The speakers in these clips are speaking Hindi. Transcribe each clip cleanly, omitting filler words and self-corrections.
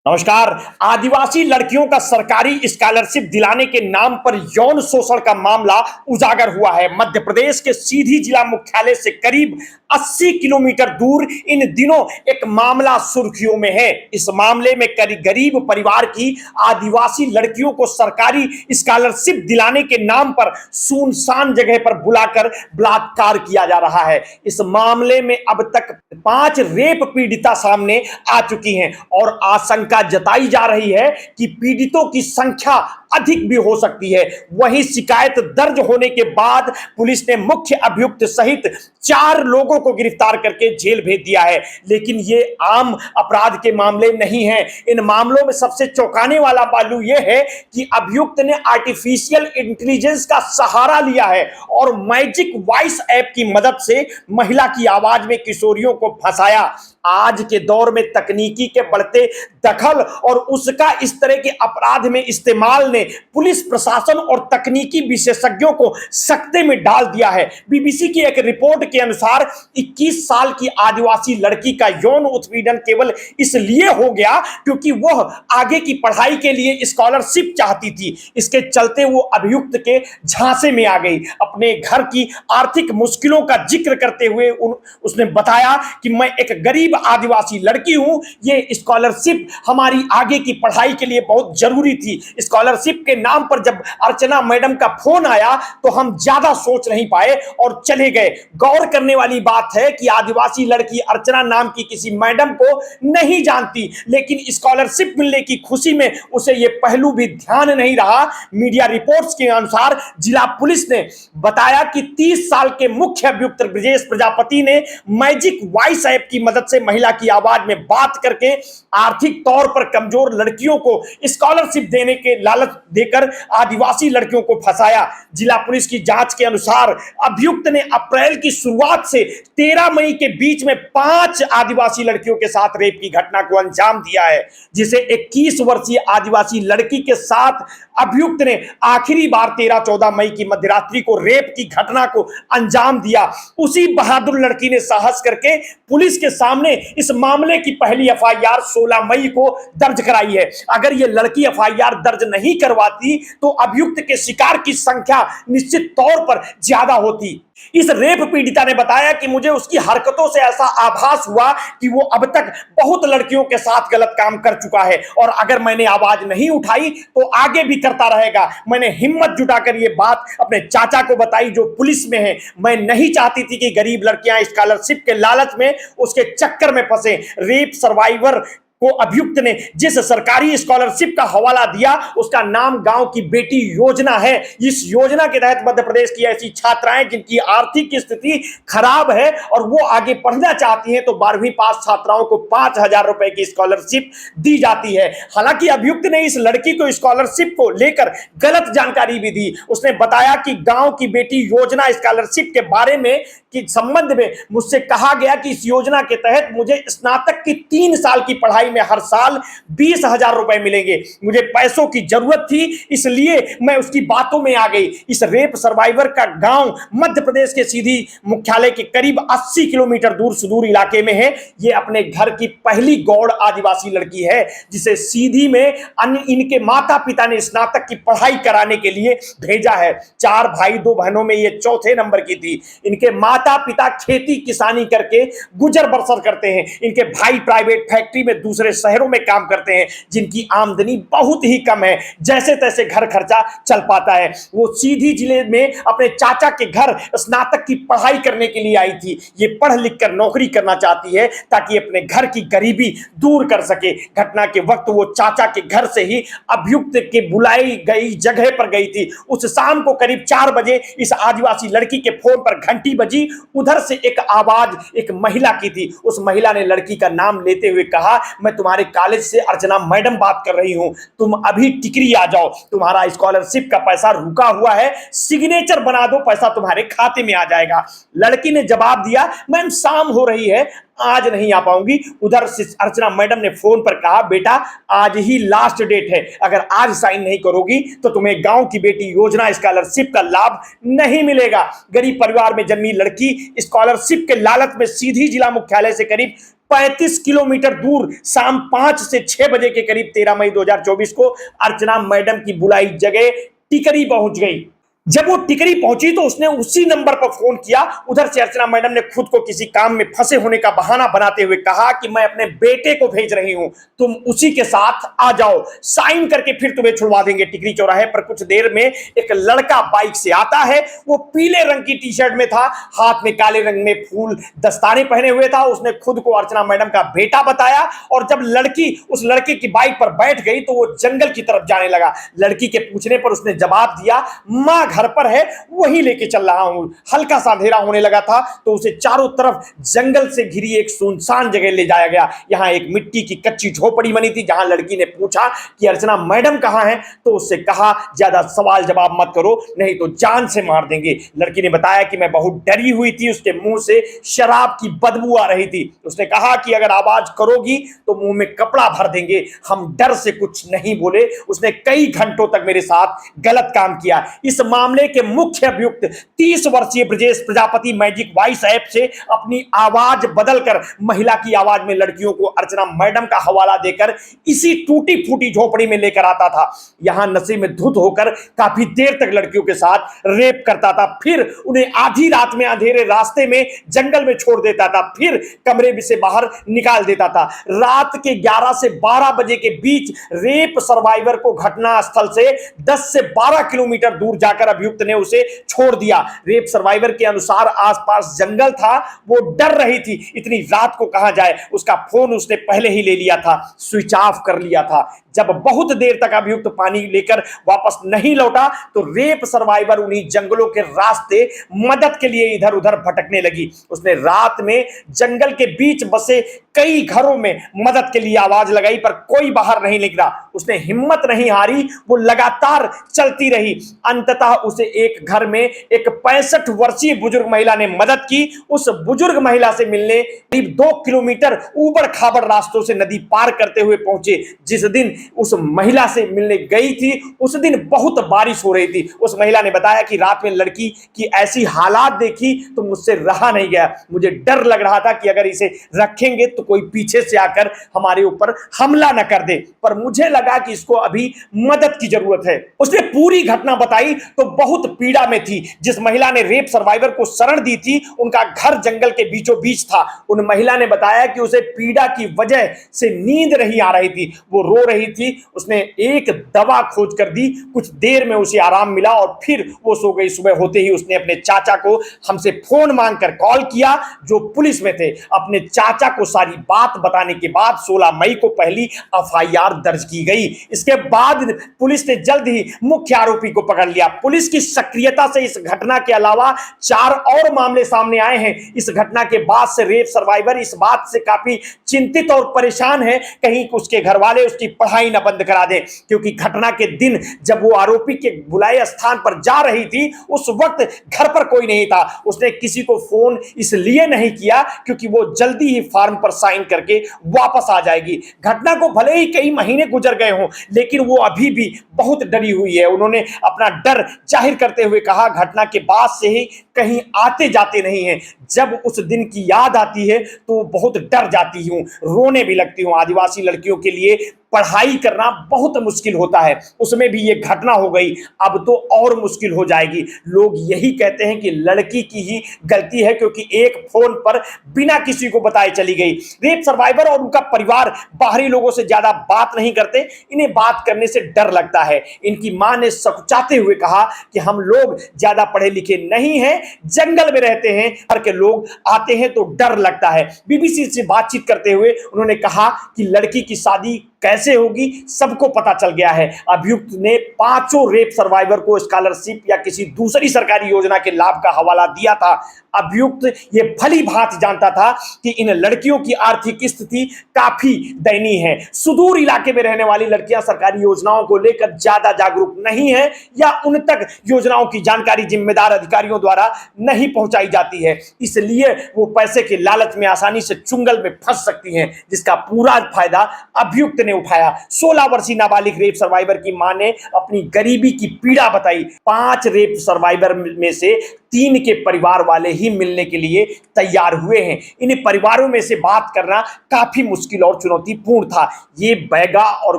नमस्कार। आदिवासी लड़कियों का सरकारी स्कॉलरशिप दिलाने के नाम पर यौन शोषण का मामला उजागर हुआ है। मध्य प्रदेश के सीधी जिला मुख्यालय से करीब 80 किलोमीटर दूर इन दिनों एक मामला सुर्खियों में है। इस मामले में गरीब परिवार की आदिवासी लड़कियों को सरकारी स्कॉलरशिप दिलाने के नाम पर सुनसान जगह पर बुलाकर बलात्कार किया जा रहा है। इस मामले में अब तक 5 रेप पीड़िता सामने आ चुकी हैं और आशंका जताई जा रही है कि पीड़ितों की संख्या अधिक भी हो सकती है। वहीं शिकायत दर्ज होने के बाद पुलिस ने मुख्य अभियुक्त सहित 4 लोगों को गिरफ्तार करके जेल भेज दिया है। लेकिन ये आम अपराध के मामले नहीं हैं। इन मामलों में सबसे चौंकाने वाला पहलू यह है कि अभियुक्त ने आर्टिफिशियल इंटेलिजेंस का सहारा लिया है और मैजिक वॉइस ऐप की मदद से महिला की आवाज में किशोरियों को फंसाया। आज के दौर में तकनीकी के बढ़ते दखल और उसका इस तरह के अपराध में इस्तेमाल ने पुलिस प्रशासन और तकनीकी विशेषज्ञों को सकते में डाल दिया है। बीबीसी की एक रिपोर्ट के अनुसार 21 साल की आदिवासी लड़की का यौन उत्पीड़न केवल इसलिए हो गया क्योंकि वह आगे की पढ़ाई के लिए स्कॉलरशिप चाहती थी। इसके चलते वो अभियुक्त के झांसे में आ गई। अपने घर की आर्थिक मुश्किलों का जिक्र करते हुए उसने बताया कि मैं एक गरीब आदिवासी लड़की हूं, ये स्कॉलरशिप हमारी आगे की पढ़ाई के लिए बहुत जरूरी थी। स्कॉलरशिप के नाम पर जब अर्चना मैडम का फोन आया तो हम ज्यादा सोच नहीं पाए और चले गए। गौर करने वाली बात है कि आदिवासी लड़की अर्चना नाम की किसी मैडम को नहीं जानती, लेकिन स्कॉलरशिप मिलने की खुशी में उसे यह पहलू भी ध्यान नहीं रहा। मीडिया रिपोर्ट्स के अनुसार जिला पुलिस ने बताया कि 30 साल के मुख्य अभियुक्त ब्रजेश प्रजापति ने मैजिक वॉइस ऐप की मदद से महिला की आवाज में बात करके आर्थिक तौर पर कमजोर लड़कियों को स्कॉलरशिप देने के लालच देकर आदिवासी लड़कियों को फंसाया। जिला पुलिस की जांच के अनुसार अभियुक्त ने अप्रैल की शुरुआत से 13 मई के बीच में 5 आदिवासी लड़कियों के साथ रेप की घटना को अंजाम दिया है, जिसे 21 वर्षीय आदिवासी लड़की के साथ अभियुक्त ने आखिरी बार 13-14 मई की मध्यरात्रि को रेप की घटना को अंजाम दिया। उसी बहादुर लड़की ने साहस करके पुलिस के सामने इस मामले की पहली एफआईआर 16 मई को दर्ज कराई है। अगर यह लड़की एफआईआर दर्ज नहीं करवाती तो अभियुक्त के शिकार की संख्या निश्चित तौर पर ज्यादा होती। इस रेप पीड़िता ने बताया कि मुझे उसकी हरकतों से ऐसा आभास हुआ कि वो अब तक बहुत लड़कियों के साथ गलत काम कर चुका है और अगर मैंने आवाज नहीं उठाई तो आगे भी करता रहेगा। मैंने हिम्मत जुटाकर ये बात अपने चाचा को बताई जो पुलिस में है। मैं नहीं चाहती थी कि गरीब लड़कियां स्कॉलरशिप के लालच में उसके चक्कर में फंसे। रेप सर्वाइवर को अभियुक्त ने जिस सरकारी स्कॉलरशिप का हवाला दिया उसका नाम गांव की बेटी योजना है। इस योजना के तहत मध्य प्रदेश की ऐसी छात्राएं जिनकी आर्थिक स्थिति खराब है और वो आगे पढ़ना चाहती हैं तो 12वीं पास छात्राओं को 5,000 रुपए की स्कॉलरशिप दी जाती है। हालांकि अभियुक्त ने इस लड़की को स्कॉलरशिप को लेकर गलत जानकारी भी दी। उसने बताया कि गांव की बेटी योजना स्कॉलरशिप के बारे में कि संबंध में मुझसे कहा गया कि इस योजना के तहत मुझे स्नातक की 3 साल की पढ़ाई में हर साल 20,000 रुपए मिलेंगे। मुझे पैसों की जरूरत थी इसलिए मैं उसकी बातों में आ गई। इस रेप सर्वाइवर का गांव मध्य प्रदेश के सीधी मुख्यालय के करीब 80 किलोमीटर दूर सुदूर इलाके में है। ये अपने घर की पहली गौड़ आदिवासी लड़की है जिसे सीधी में इनके माता पिता ने स्नातक की पढ़ाई कराने के लिए भेजा है। 4 भाई 2 बहनों में ये चौथे नंबर की थी। इनके माता पिता खेती किसानी करके गुजर बसर करते हैं। इनके भाई प्राइवेट फैक्ट्री में दूसरे शहरों में काम करते हैं जिनकी आमदनी बहुत ही कम है। जैसे तैसे घर खर्चा चल पाता है। वो सीधी जिले में अपने चाचा के घर स्नातक की पढ़ाई करने के लिए आई थी। ये पढ़ लिख कर नौकरी करना चाहती है ताकि अपने घर की गरीबी दूर कर सके। घटना के वक्त वो चाचा के घर से ही अभियुक्त के बुलाई गई जगह पर गई थी। उस शाम को करीब 4 बजे इस आदिवासी लड़की के फोन पर घंटी बजी। उधर से एक आवाज एक महिला की थी। उस महिला ने लड़की का नाम लेते हुए कहा, मैं तुम्हारे कॉलेज से अर्चना मैडम बात कर रही हूं, तुम अभी टिकरी आ जाओ, तुम्हारा स्कॉलरशिप का पैसा रुका हुआ है, सिग्नेचर बना दो, पैसा तुम्हारे खाते में आ जाएगा। लड़की ने जवाब दिया, मैम शाम हो रही है, आज नहीं आ पाऊंगी। उधर से अर्चना मैडम ने फोन पर कहा, बेटा आज ही लास्ट डेट है, अगर आज साइन नहीं करोगी तो तुम्हें गांव की बेटी योजना स्कॉलरशिप का लाभ नहीं मिलेगा। गरीब परिवार में जन्मी लड़की स्कॉलरशिप के लालच में सीधी जिला मुख्यालय से करीब 35 किलोमीटर दूर शाम 5 से 6 बजे के करीब 13 मई 2024 को अर्चना मैडम की बुलाई जगह टिकरी पहुंच गई। जब वो टिकरी पहुंची तो उसने उसी नंबर पर फोन किया। उधर से अर्चना मैडम ने खुद को किसी काम में फंसे होने का बहाना बनाते हुए कहा कि मैं अपने बेटे को भेज रही हूं, तुम उसी के साथ आ जाओ, साइन करके फिर तुम्हें छुड़वा देंगे। टिकरी चौराहे पर कुछ देर में एक लड़का बाइक से आता है। वो पीले रंग की टी शर्ट में था, हाथ में काले रंग में फूल दस्ताने पहने हुए था। उसने खुद को अर्चना मैडम का बेटा बताया और जब लड़की उस लड़के की बाइक पर बैठ गई तो वो जंगल की तरफ जाने लगा। लड़की के पूछने पर उसने जवाब दिया, मां घर पर है, वही लेके चल रहा हूं। हल्का सा अंधेरा होने लगा था तो उसे चारों तरफ जंगल से घिरी एक सुनसान जगह ले जाया गया। यहां एक मिट्टी की कच्ची झोपड़ी बनी थी। जहां लड़की ने पूछा कि अर्चना मैडम कहां हैं तो उससे कहा, ज्यादा सवाल जवाब मत करो नहीं तो जान से मार देंगे। लड़की ने बताया कि मैं बहुत डरी हुई थी, उसके मुंह से शराब की बदबू आ रही थी। उसने कहा कि अगर आवाज करोगी तो मुंह में कपड़ा भर देंगे। हम डर से कुछ नहीं बोले। उसने कई घंटों तक मेरे साथ गलत काम किया। इस मामले के मुख्य अभियुक्त 30 वर्षीय Brajesh Prajapati magic voice app से अपनी आवाज बदलकर महिला की आवाज में लड़कियों को अर्चना मैडम का हवाला देकर इसी टूटी फूटी झोपड़ी में लेकर आता था। यहां नशे में धुत होकर काफी देर तक लड़कियों के साथ रेप करता था, फिर उन्हें आधी रात में अंधेरे रास्ते में जंगल में छोड़ देता था, फिर कमरे से बाहर निकाल देता था। रात के 11 से 12 बजे के बीच रेप सर्वाइवर को घटना स्थल से 10 से 12 किलोमीटर दूर जाकर अभियुक्त ने उसे छोड़ दिया। रेप सर्वाइवर के अनुसार आसपास जंगल था, वो डर रही थी, इतनी रात को कहां जाए। उसका फोन उसने पहले ही ले लिया था, स्विच ऑफ कर लिया था। जब बहुत देर तक अभियुक्त पानी लेकर वापस नहीं लौटा तो रेप सर्वाइवर उन्हीं जंगलों के रास्ते मदद के लिए इधर उधर भटकने लगी। उसने रात में जंगल के बीच बसे कई घरों में मदद के लिए आवाज लगाई पर कोई बाहर नहीं निकला। उसने हिम्मत नहीं हारी, वो लगातार चलती रही। अंततः उसे एक घर में एक 65 वर्षीय बुजुर्ग महिला ने मदद की। उस बुजुर्ग महिला से मिलने करीब 2 किलोमीटर ऊबड़ खाबड़ रास्तों से नदी पार करते हुए पहुंचे। जिस दिन उस महिला से मिलने गई थी उस दिन बहुत बारिश हो रही थी। उस महिला ने बताया कि रात में लड़की की ऐसी हालात देखी तो मुझसे रहा नहीं गया। मुझे डर लग रहा था कि अगर इसे रखेंगे तो कोई पीछे से आकर हमारे ऊपर हमला न कर दे, पर मुझे लगा कि इसको अभी मदद की जरूरत है। उसने पूरी घटना बताई तो बहुत पीड़ा में थी। जिस महिला ने रेप सर्वाइवर को शरण दी थी उनका घर जंगल के बीचों बीच था। उन महिला ने बताया कि उसे पीड़ा की वजह से नींद नहीं आ रही थी, वो रो रही थी। उसने एक दवा खोज कर दी, कुछ देर में उसे आराम मिला और फिर वो सो गई। सुबह होते ही उसने अपने चाचा को हमसे फोन मांगकर कॉल किया जो पुलिस में थे। अपने चाचा को सारी बात बताने के बाद 16 मई को पहली एफआईआर दर्ज की गई। इसके बाद पुलिस ने जल्द ही मुख्य आरोपी को पकड़ लिया। पुलिस की सक्रियता से इस घटना के अलावा 4 और मामले सामने आए हैं। इस घटना के बाद से रेप सर्वाइवर इस बात से काफी चिंतित और परेशान है कहीं उसके घर वाले उसकी पढ़ाई न बंद करा दें, क्योंकि घटना के दिन जब वो आरोपी के बुलाए स्थान पर जा रही थी उस वक्त घर पर कोई नहीं था। उसने किसी को फोन इसलिए नहीं किया क्योंकि वो जल्दी ही फॉर्म पर साइन करके वापस आ जाएगी। घटना को भले ही कई महीने गुजर गए हों लेकिन वो अभी भी बहुत डरी हुई है। उन्होंने अपना डर जाहिर करते हुए कहा, घटना के बाद से ही कहीं आते जाते नहीं है। जब उस दिन की याद आती है तो बहुत डर जाती हूं, रोने भी लगती हूं। आदिवासी लड़कियों के लिए पढ़ाई करना बहुत मुश्किल होता है, उसमें भी ये घटना हो गई, अब तो और मुश्किल हो जाएगी। लोग यही कहते हैं कि लड़की की ही गलती है क्योंकि एक फोन पर बिना किसी को बताए चली गई। रेप सर्वाइवर और उनका परिवार बाहरी लोगों से ज्यादा बात नहीं करते, इन्हें बात करने से डर लगता है। इनकी मां ने सकुचाते हुए कहा कि हम लोग ज्यादा पढ़े लिखे नहीं हैं, जंगल में रहते हैं, घर के लोग आते हैं तो डर लगता है। बीबीसी से बातचीत करते हुए उन्होंने कहा कि लड़की की शादी कैसे होगी सबको पता चल गया है। अभियुक्त ने 5 रेप सर्वाइवर को स्कॉलरशिप या किसी दूसरी सरकारी योजना के लाभ का हवाला दिया था। अभियुक्त ये भली भांति जानता था कि इन लड़कियों की आर्थिक स्थिति काफी दयनीय है। सुदूर इलाके में रहने वाली लड़कियां सरकारी योजनाओं को लेकर ज्यादा जागरूक नहीं है या उन तक योजनाओं की जानकारी जिम्मेदार अधिकारियों द्वारा नहीं पहुंचाई जाती है, इसलिए वो पैसे के लालच में आसानी से चुंगल में फंस सकती हैं, जिसका पूरा फायदा अभियुक्त ने उठाया। 16 वर्षीय नाबालिग रेप सर्वाइवर की मां ने अपनी गरीबी की पीड़ा बताई। 5 रेप सर्वाइवर में से 3 के परिवार वाले ही मिलने के लिए तैयार हुए हैं। इन परिवारों में से बात करना काफी मुश्किल और चुनौतीपूर्ण था। ये बैगा और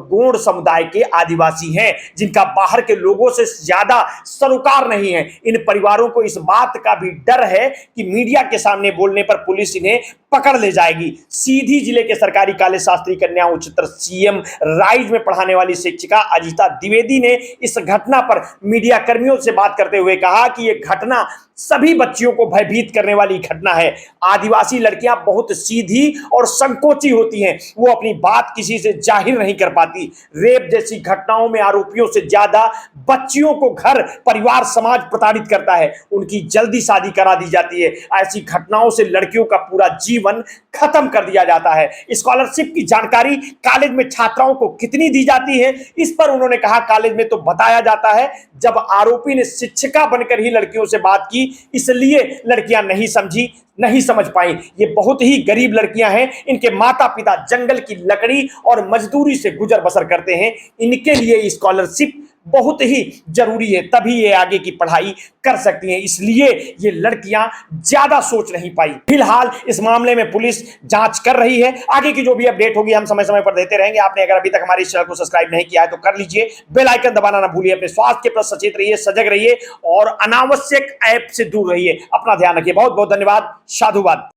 गोंड समुदाय के आदिवासी हैं, जिनका बाहर के लोगों से ज्यादा सरोकार नहीं है। इन परिवारों को इस बात का भी डर है कि मीडिया के सामने बोलने पर पुलिस इन्हें पकड़ ले जाएगी। सीधी जिले के सरकारी कॉलेज शास्त्री कन्या उच्चतर सीएम राइज में पढ़ाने वाली शिक्षिका अजिता द्विवेदी ने इस घटना पर मीडिया कर्मियों से बात करते हुए कहा कि यह घटना सभी बच्चियों को भयभीत करने वाली घटना है। आदिवासी लड़कियां बहुत सीधी और संकोची होती हैं, वो अपनी बात किसी से जाहिर नहीं कर पाती। रेप जैसी घटनाओं में आरोपियों से ज्यादा बच्चियों को घर परिवार समाज प्रताड़ित करता है, उनकी जल्दी शादी करा दी जाती है। ऐसी घटनाओं से लड़कियों का पूरा जीवन खत्म कर दिया जाता है। स्कॉलरशिप की जानकारी कॉलेज में छात्राओं को कितनी दी जाती है, इस पर उन्होंने कहा कॉलेज में तो बताया जाता है। जब आरोपी ने शिक्षिका बनकर ही लड़कियों से बात की, इसलिए लड़कियां नहीं समझ पाई। ये बहुत ही गरीब लड़कियां हैं, इनके माता पिता जंगल की लकड़ी और मजदूरी से गुजर बसर करते हैं। इनके लिए स्कॉलरशिप बहुत ही जरूरी है, तभी ये आगे की पढ़ाई कर सकती हैं। इसलिए ये लड़कियां ज्यादा सोच नहीं पाई। फिलहाल इस मामले में पुलिस जांच कर रही है। आगे की जो भी अपडेट होगी हम समय समय पर देते रहेंगे। आपने अगर अभी तक हमारे इस चैनल को सब्सक्राइब नहीं किया है तो कर लीजिए, बेल आइकन दबाना ना भूलिए। अपने स्वास्थ्य के प्रति सचेत रहिए, सजग रहिए और अनावश्यक ऐप से दूर रहिए। अपना ध्यान रखिए। बहुत बहुत धन्यवाद। साधुवाद।